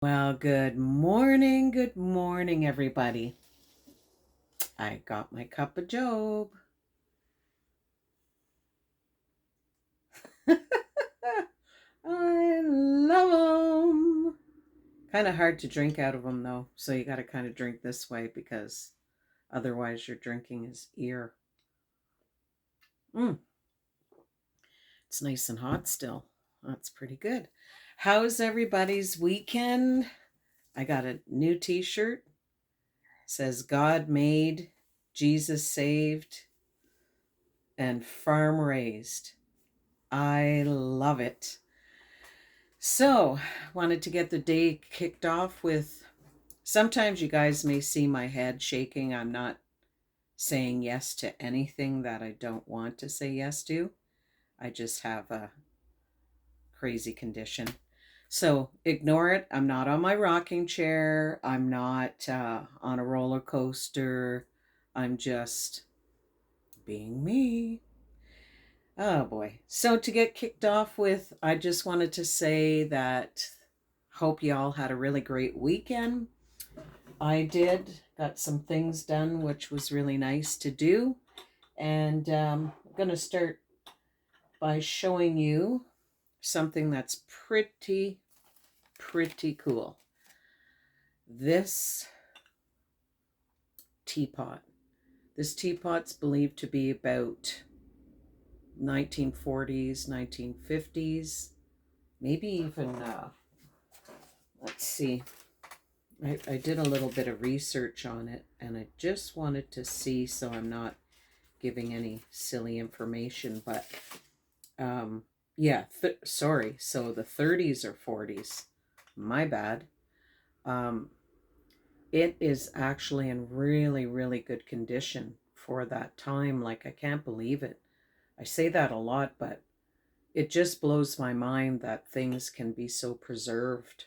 Well, good morning, everybody. I got my cup of Job. I love them. Kind of hard to drink out of them, though, so you got to kind of drink this way because otherwise you're drinking his ear. It's nice and hot still. That's pretty good. How's everybody's weekend? I got a new t-shirt. Says God made, Jesus saved, and farm raised. I love it. So, wanted to get the day kicked off with sometimes you guys may see my head shaking. I'm not saying yes to anything that I don't want to say yes to. I just have a crazy condition. So, ignore it. I'm not on my rocking chair. I'm not on a roller coaster. I'm just being me. Oh boy. So to get kicked off with, I just wanted to say that hope you all had a really great weekend. I did, got some things done, which was really nice to do. And I'm going to start by showing you something that's pretty cool. This teapot. This teapot's believed to be about 1940s, 1950s, maybe even let's see. I did a little bit of research on it and I just wanted to see, so I'm not giving any silly information, but yeah, sorry. So the 30s or 40s, my bad. It is actually in really good condition for that time. Like, I can't believe it. I say that a lot, but it just blows my mind that things can be so preserved.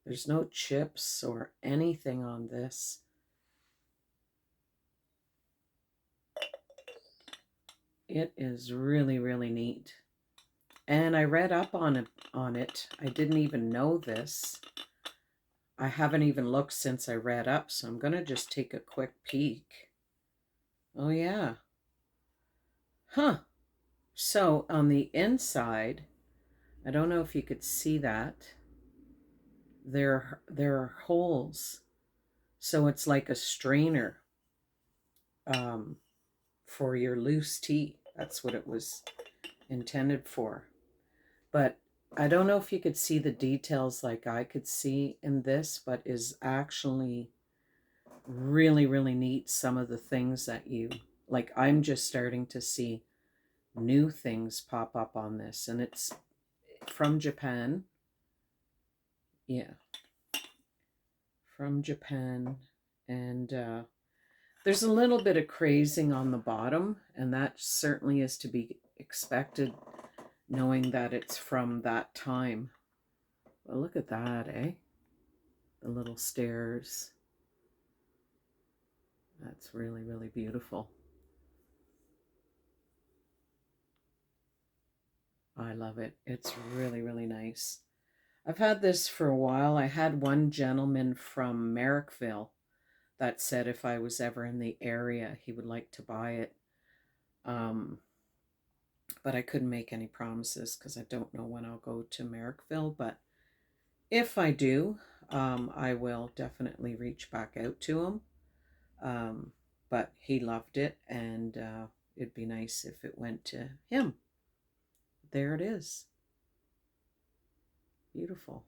There's no chips or anything on this. It is really neat. And I read up on it. I didn't even know this. I haven't even looked since I read up, so I'm going to just take a quick peek. Oh yeah. Huh. So on the inside, I don't know if you could see that. There are holes. So it's like a strainer um, for your loose tea. That's what it was intended for. But I don't know if you could see the details like I could see in this, but is actually really neat. Some of the things that you like, I'm just starting to see new things pop up on this, and it's from Japan. Yeah, from Japan. And there's a little bit of crazing on the bottom, and that certainly is to be expected knowing that it's from that time. Well, look at that, eh? The little stairs. That's really beautiful. I love it. It's really nice. I've had this for a while. I had one gentleman from Merrickville that said if I was ever in the area, he would like to buy it. But I couldn't make any promises because I don't know when I'll go to Merrickville. But if I do, I will definitely reach back out to him. But he loved it, and it'd be nice if it went to him. There it is. Beautiful.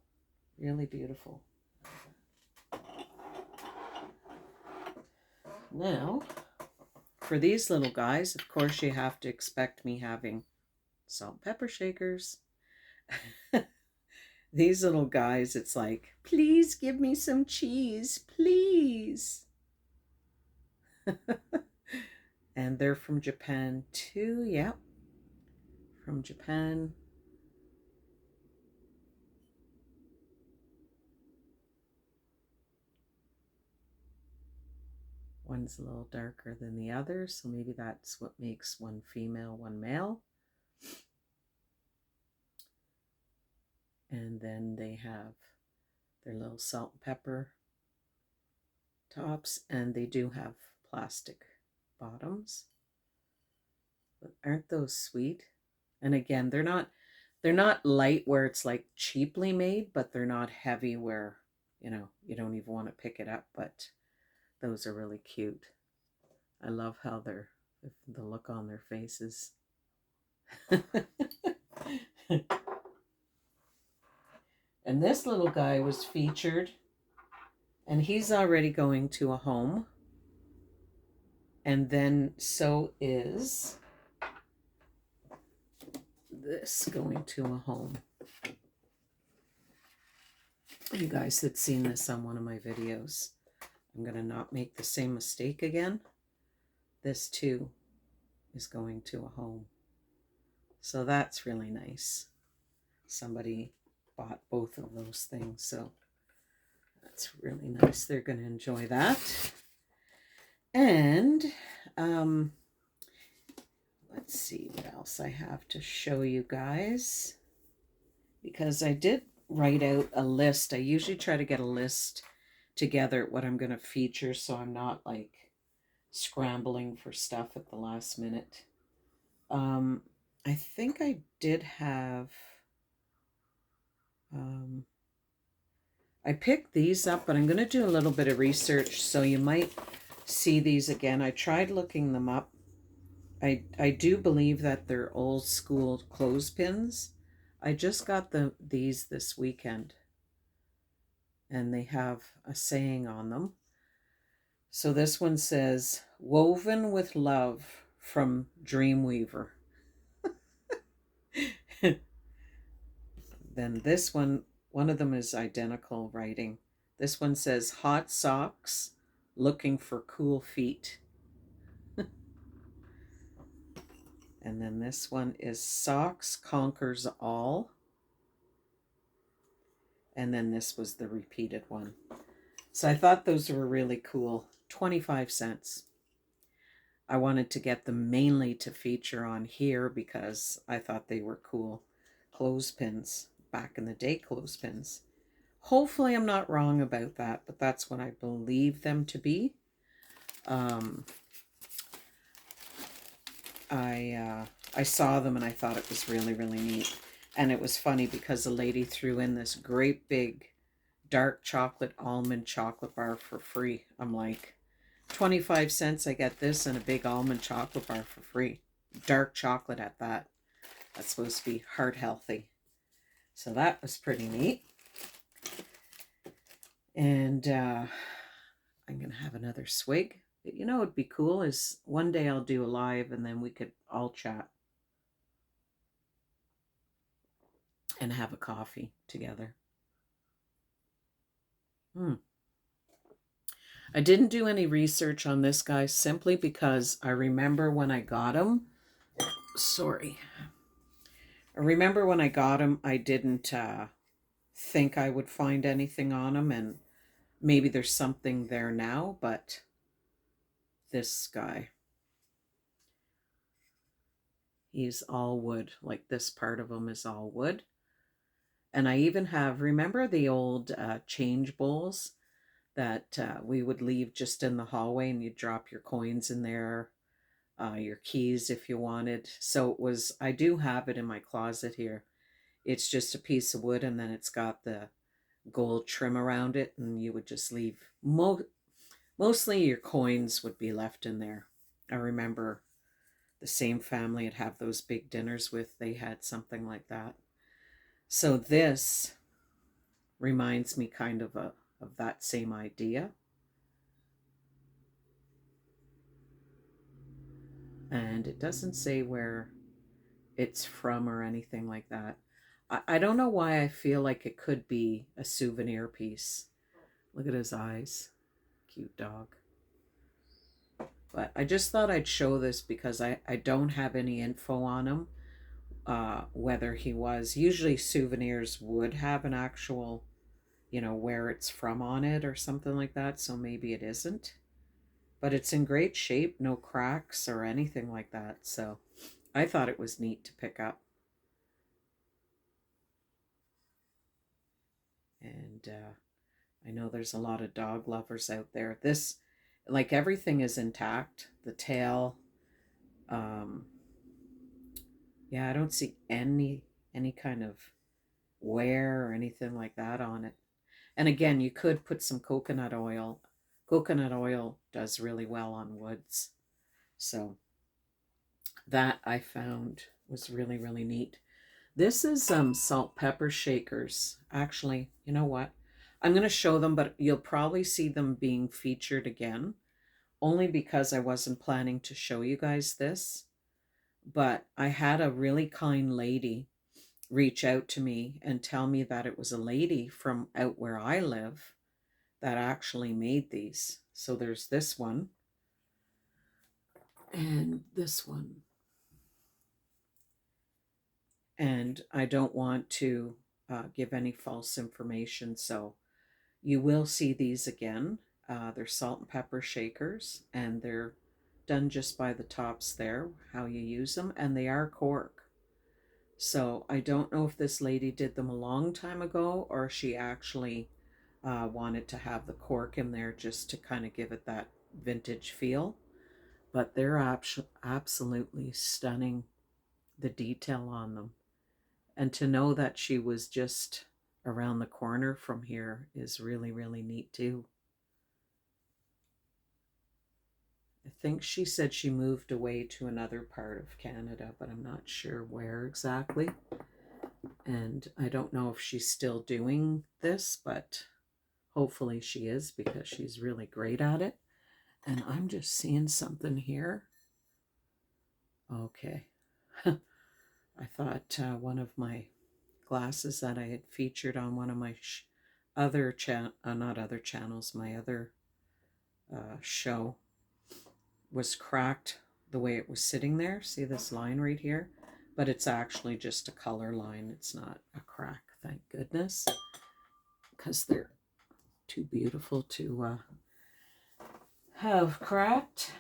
Really beautiful. Now, for these little guys, of course, you have to expect me having salt and pepper shakers. These little guys, it's like, please give me some cheese, please. And they're from Japan too. Yep, from Japan. One's a little darker than the other, so maybe that's what makes one female, one male. And then they have They're little salt and pepper tops, and they do have plastic bottoms. But aren't those sweet? And again, they're not light where it's like cheaply made, but they're not heavy where, you don't even want to pick it up, but those are really cute. I love how the look on their faces. And this little guy was featured, and he's already going to a home. And then so is this going to a home. You guys had seen this on one of my videos. I'm going to not make the same mistake again. This too is going to a home. So that's really nice. Somebody bought both of those things, so that's really nice. They're going to enjoy that. And let's see what else I have to show you guys, because I did write out a list. I usually try to get a list together what I'm going to feature, so I'm not like scrambling for stuff at the last minute. I think I did have I picked these up, but I'm going to do a little bit of research, so you might see these again. I tried looking them up. I do believe that they're old school clothespins. I just got these this weekend, and they have a saying on them. So this one says, "Woven with love from Dreamweaver." Then this one of them is identical writing. This one says, "Hot socks, looking for cool feet." And then this one is, "Socks conquers all." And then this was the repeated one. So I thought those were really cool. 25 cents. I wanted to get them mainly to feature on here because I thought they were cool clothespins, back in the day clothespins. Hopefully I'm not wrong about that, but that's what I believe them to be. I saw them and I thought it was really, really neat. And it was funny because the lady threw in this great big dark chocolate almond chocolate bar for free. I'm like, 25 cents, I get this and a big almond chocolate bar for free. Dark chocolate at that. That's supposed to be heart healthy. So that was pretty neat. And I'm going to have another swig. You know what would be cool is one day I'll do a live and then we could all chat and have a coffee together. I didn't do any research on this guy simply because I remember when I got him. Sorry. I remember when I got him, I didn't think I would find anything on him, and maybe there's something there now, but this guy, he's all wood. Like this part of him is all wood. And I even have, remember the old change bowls that we would leave just in the hallway, and you'd drop your coins in there, your keys if you wanted. So it was, I do have it in my closet here. It's just a piece of wood, and then it's got the gold trim around it, and you would just leave, mostly your coins would be left in there. I remember the same family I'd have those big dinners with, they had something like that. So this reminds me kind of that same idea. And it doesn't say where it's from or anything like that. I don't know why I feel like it could be a souvenir piece. Look at his eyes. Cute dog. But I just thought I'd show this because I don't have any info on him. Whether he was, usually souvenirs would have an actual, where it's from on it or something like that. So maybe it isn't. But it's in great shape, no cracks or anything like that. So I thought it was neat to pick up. And I know there's a lot of dog lovers out there. This, like, everything is intact. The tail, um, yeah, I don't see any kind of wear or anything like that on it. And again, you could put some coconut oil. Coconut oil does really well on woods. So that I found was really, really neat. This is salt pepper shakers. Actually, you know what? I'm going to show them, but you'll probably see them being featured again, only because I wasn't planning to show you guys this. But I had a really kind lady reach out to me and tell me that it was a lady from out where I live that actually made these. So there's this one and this one. And I don't want to give any false information, so you will see these again. They're salt and pepper shakers, and they're done just by the tops there, how you use them, and they are cork. So I don't know if this lady did them a long time ago or she actually wanted to have the cork in there just to kind of give it that vintage feel. But they're absolutely stunning, the detail on them. And to know that she was just around the corner from here is really, really neat too. I think she said she moved away to another part of Canada, but I'm not sure where exactly. And I don't know if she's still doing this, but hopefully she is because she's really great at it. And I'm just seeing something here. Okay. I thought one of my glasses that I had featured on one of my other not other channels, my other show was cracked the way it was sitting there. See this line right here? But it's actually just a color line. It's not a crack, thank goodness, because they're too beautiful to have cracked.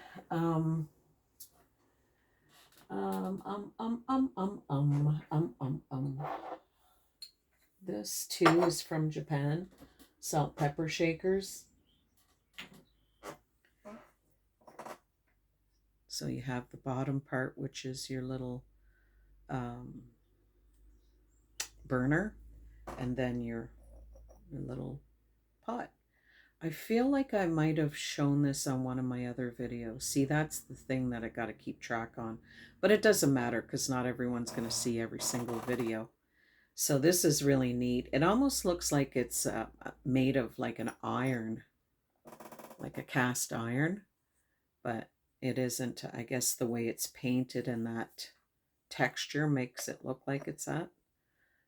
This too is from Japan. Salt pepper shakers. So you have the bottom part, which is your little burner, and then your little pot. I feel like I might have shown this on one of my other videos. See, that's the thing that I got to keep track on. But it doesn't matter because not everyone's going to see every single video. So this is really neat. It almost looks like it's made of like an iron, like a cast iron, but it isn't. I guess the way it's painted and that texture makes it look like it's that.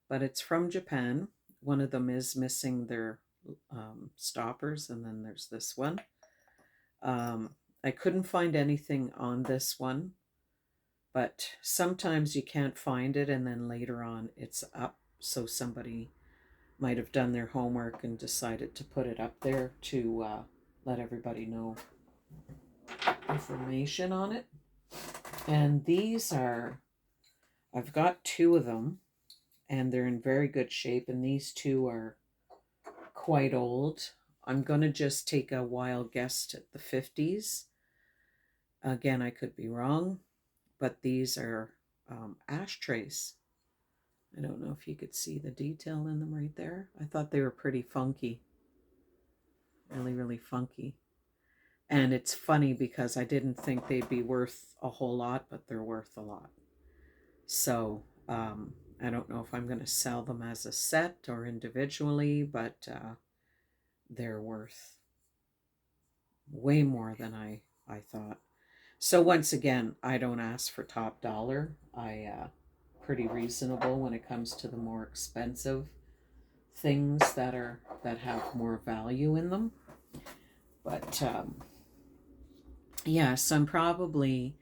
But it's from Japan. One of them is missing their stoppers, and then there's this one. I couldn't find anything on this one, but sometimes you can't find it and then later on it's up, so somebody might have done their homework and decided to put it up there to let everybody know information on it. And these are, I've got two of them and they're in very good shape, and these two are quite old. I'm going to just take a wild guess at the 50s. Again, I could be wrong, but these are ashtrays. I don't know if you could see the detail in them right there. I thought they were pretty funky. Really, really funky. And it's funny because I didn't think they'd be worth a whole lot, but they're worth a lot. So I don't know if I'm going to sell them as a set or individually, but they're worth way more than I thought. So once again, I don't ask for top dollar. I pretty reasonable when it comes to the more expensive things that have more value in them. But yes, I'm probably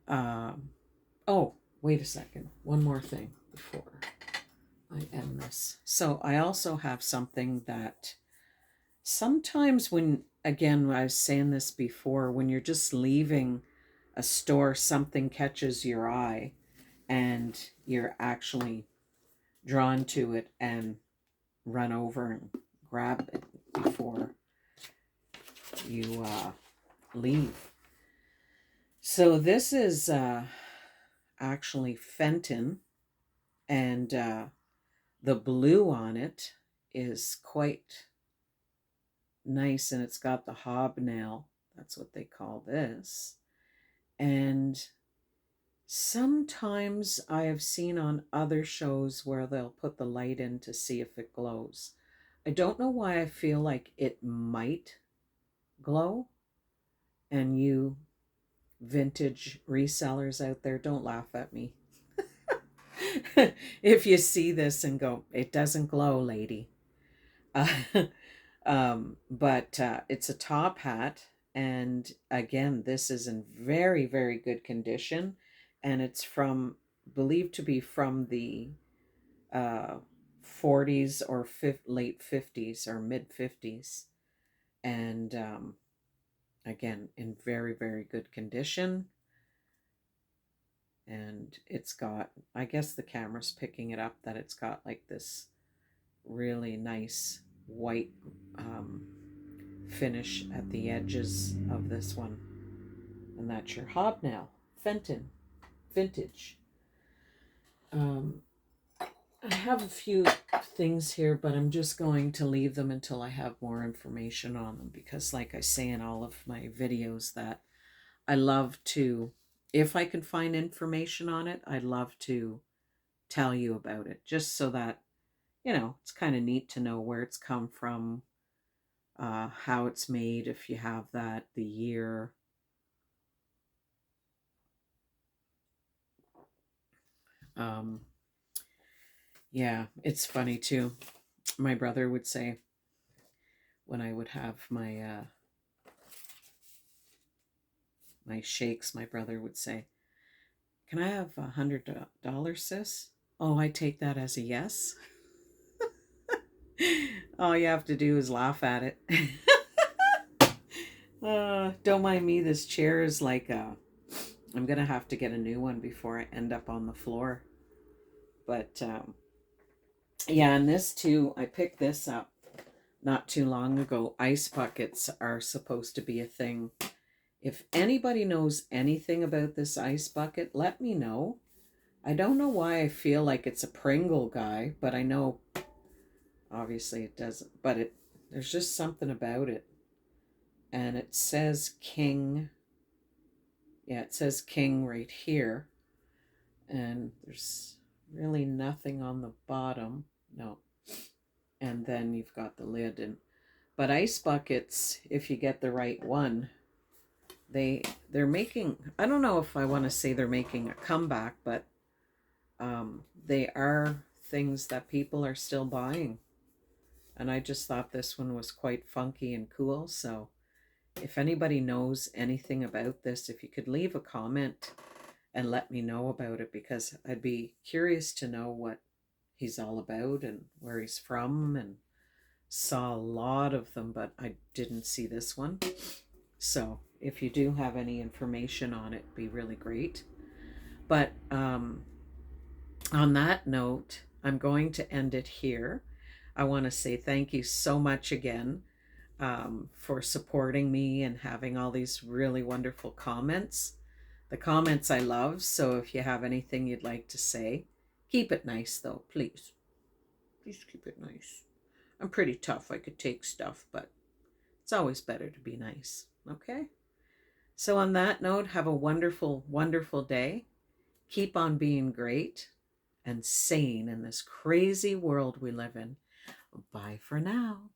oh, wait a second. One more thing before I end this. So I also have something that sometimes when, again, I was saying this before, when you're just leaving a store, something catches your eye and you're actually drawn to it and run over and grab it before you leave. So this is actually Fenton, and the blue on it is quite nice, and it's got the hobnail. That's what they call this. And sometimes I have seen on other shows where they'll put the light in to see if it glows. I don't know why I feel like it might glow. And you vintage resellers out there, don't laugh at me. If you see this and go, it doesn't glow, lady. But it's a top hat. And again, this is in very, very good condition. And it's from, believed to be from the 40s or late 50s or mid 50s. And again, in very, very good condition. And it's got, I guess the camera's picking it up, that it's got like this really nice white finish at the edges of this one. And that's your hobnail, Fenton vintage. I have a few things here, but I'm just going to leave them until I have more information on them, because like I say in all of my videos, that I love to, if I can find information on it, I'd love to tell you about it, just so that, you know, it's kind of neat to know where it's come from, how it's made, if you have that, the year. Yeah, it's funny too. My brother would say, when I would have my my shakes, my brother would say, "Can I have $100, sis?" Oh, I take that as a yes. All you have to do is laugh at it. Don't mind me. This chair is like I'm gonna have to get a new one before I end up on the floor. But yeah, and this too, I picked this up not too long ago. Ice buckets are supposed to be a thing. If anybody knows anything about this ice bucket, let me know. I don't know why I feel like it's a Pringle guy, but I know obviously it doesn't. But there's just something about it. And it says King. Yeah, it says King right here. And there's really nothing on the bottom. No. And then you've got the lid. But ice buckets, if you get the right one, they're making, I don't know if I want to say they're making a comeback, but they are things that people are still buying. And I just thought this one was quite funky and cool. So if anybody knows anything about this, if you could leave a comment and let me know about it, because I'd be curious to know what he's all about and where he's from, and saw a lot of them, but I didn't see this one. So if you do have any information on it, be really great. But on that note, I'm going to end it here. I want to say thank you so much again for supporting me and having all these really wonderful comments. The comments I love, so if you have anything you'd like to say, keep it nice though, please. Please keep it nice. I'm pretty tough. I could take stuff, but it's always better to be nice, okay? So on that note, have a wonderful, wonderful day. Keep on being great and sane in this crazy world we live in. Bye for now.